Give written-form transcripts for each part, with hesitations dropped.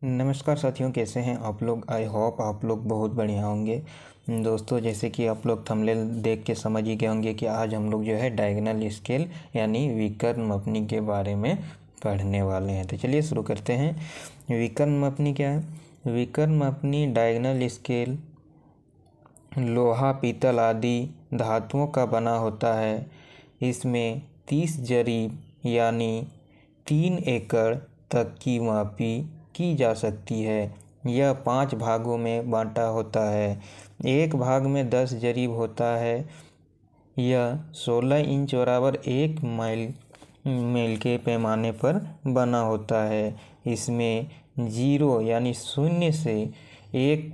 नमस्कार साथियों, कैसे हैं आप लोग। आई होप आप लोग बहुत बढ़िया होंगे। दोस्तों, जैसे कि आप लोग थंबनेल देख के समझ ही गए होंगे कि आज हम लोग जो है डायगोनल स्केल यानी विकर्ण मापनी के बारे में पढ़ने वाले हैं। तो चलिए शुरू करते हैं। विकर्ण मापनी क्या है? विकर्ण मापनी डायगोनल स्केल लोहा, पीतल आदि धातुओं का बना होता है। इसमें 30 जरीब यानी 3 एकड़ तक की मापी की जा सकती है। यह 5 भागों में बांटा होता है। एक भाग में 10 जरीब होता है। यह 16 इंच बराबर 1 मील के पैमाने पर बना होता है। इसमें 0 यानी 0 से एक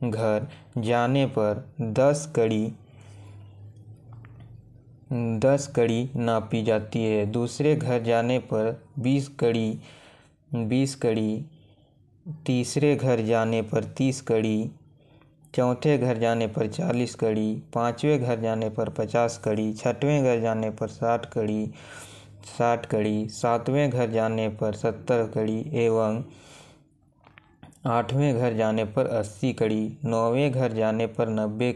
घर जाने पर 10 कड़ी नापी जाती है। दूसरे घर जाने पर 20 कड़ी, तीसरे घर जाने पर 30 कड़ी, चौथे घर जाने पर 40 कड़ी, पाँचवें घर जाने पर 50 कड़ी, छठवें घर जाने पर 60 कड़ी, सातवें घर जाने पर 70 कड़ी एवं आठवें घर जाने पर 80 कड़ी, नौवें घर जाने पर 90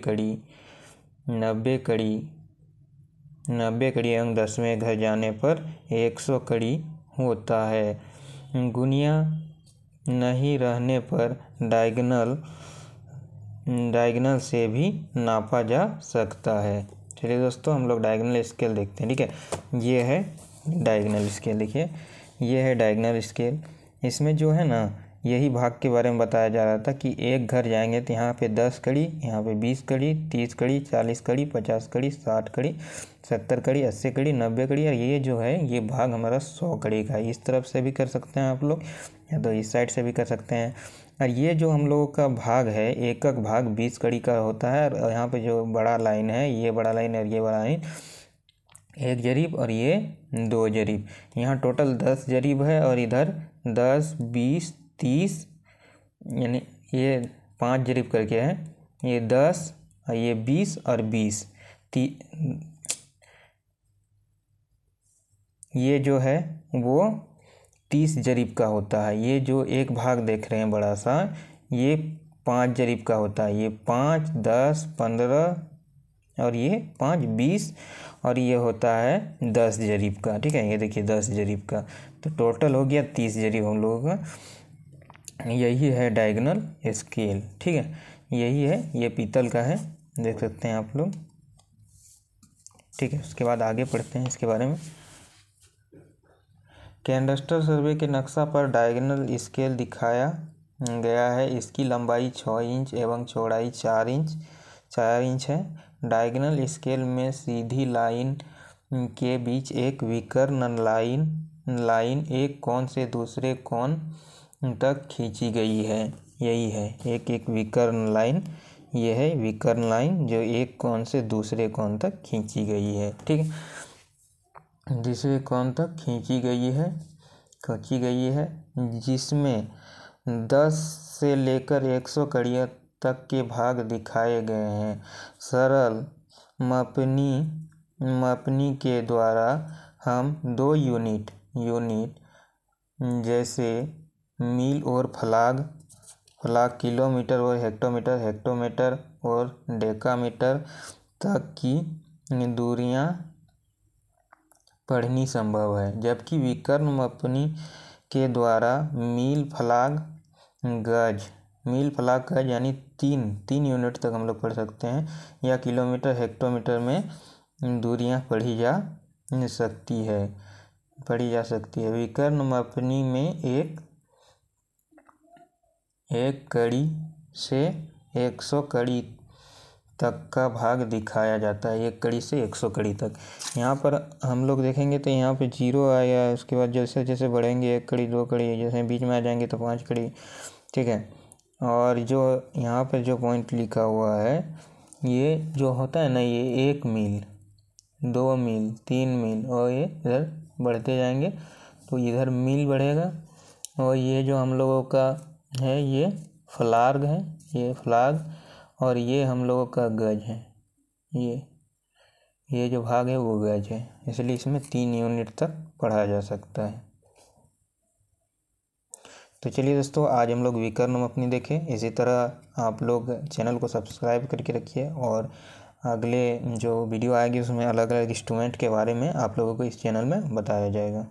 कड़ी एवं 10वें घर जाने पर 100 कड़ी होता है। गुनिया नहीं रहने पर डायगोनल से भी नापा जा सकता है। चलिए दोस्तों, हम लोग डायगोनल स्केल देखते हैं। ठीक है, ये है डायगोनल स्केल। देखिए, ये है डायगोनल स्केल। इसमें जो है ना, यही भाग के बारे में बताया जा रहा था कि एक घर जाएंगे तो यहाँ पे 10 कड़ी, यहाँ पे 20 कड़ी, 30 कड़ी, 40 कड़ी, 50 कड़ी, 60 कड़ी, 70 कड़ी, 80 कड़ी, 90 कड़ी, और ये जो है ये भाग हमारा 100 कड़ी का है। इस तरफ से भी कर सकते हैं आप लोग, या तो इस साइड से भी कर सकते हैं। और ये जो हम लोगों का भाग है, एकक भाग 20 कड़ी का होता है। और यहाँ पे जो बड़ा लाइन है, ये बड़ा लाइन और ये बड़ा लाइन 1 जरीब और ये 2 जरीब। यहाँ टोटल 10 जरीब है और इधर 10, 20, 30 यानी ये 5 जरीब करके है। ये 10 और ये 20 और 20 ये जो है वो 30 जरीब का होता है। ये जो एक भाग देख रहे हैं बड़ा सा, ये 5 जरीब का होता है। ये 5, 10, 15 और ये 5, 20 और ये होता है 10 जरीब का। ठीक है, ये देखिए 10 जरीब का, तो टोटल हो गया 30 जरीब हम लोगों का। यही है डायगोनल स्केल। ठीक है, यही है, ये पीतल का है, देख सकते हैं आप लोग। ठीक है, उसके बाद आगे पढ़ते हैं इसके बारे में। कैडस्ट्रल सर्वे के नक्शा पर डायगोनल स्केल दिखाया गया है। इसकी लंबाई 6 इंच एवं चौड़ाई 4 इंच है। डायगोनल स्केल में सीधी लाइन के बीच एक विकर्ण लाइन एक कोण से दूसरे कोण तक खींची गई है। यही है एक विकर्ण लाइन। यह है विकर्ण लाइन जो एक कोण से दूसरे कोण तक खींची गई है। ठीक है, दूसरे कोण तक खींची गई है, जिसमें 10 से लेकर 100 कड़ियों तक के भाग दिखाए गए हैं। सरल मापनी के द्वारा हम 2 यूनिट जैसे मील और फलाग किलोमीटर और हेक्टोमीटर और डेकामीटर तक की दूरियां पढ़नी संभव है। जबकि विकर्ण मापनी के द्वारा मील फलाग गज यानी 3 यूनिट तक हम लोग पढ़ सकते हैं, या किलोमीटर हेक्टोमीटर में दूरियां पढ़ी जा सकती है। विकर्ण मापनी में एक कड़ी से 100 कड़ी तक का भाग दिखाया जाता है। 1 कड़ी से 100 कड़ी तक। यहाँ पर हम लोग देखेंगे तो यहाँ पे 0 आया, उसके बाद जैसे जैसे बढ़ेंगे 1 कड़ी, 2 कड़ी, जैसे बीच में आ जाएंगे तो 5 कड़ी। ठीक है, और जो यहाँ पर जो पॉइंट लिखा हुआ है, ये जो होता है ना, ये 1 मील, 2 मील, 3 मील, और ये इधर बढ़ते जाएंगे तो इधर मील बढ़ेगा। और ये जो हम लोगों का है, ये फ्लाग है, ये फ्लाग, और ये हम लोगों का गज है। ये जो भाग है वो गज है, इसलिए इसमें 3 यूनिट तक पढ़ा जा सकता है। तो चलिए दोस्तों, आज हम लोग विकर्ण अपनी देखें। इसी तरह आप लोग चैनल को सब्सक्राइब करके रखिए और अगले जो वीडियो आएगी उसमें अलग अलग इंस्ट्रूमेंट के बारे में आप लोगों को इस चैनल में बताया जाएगा।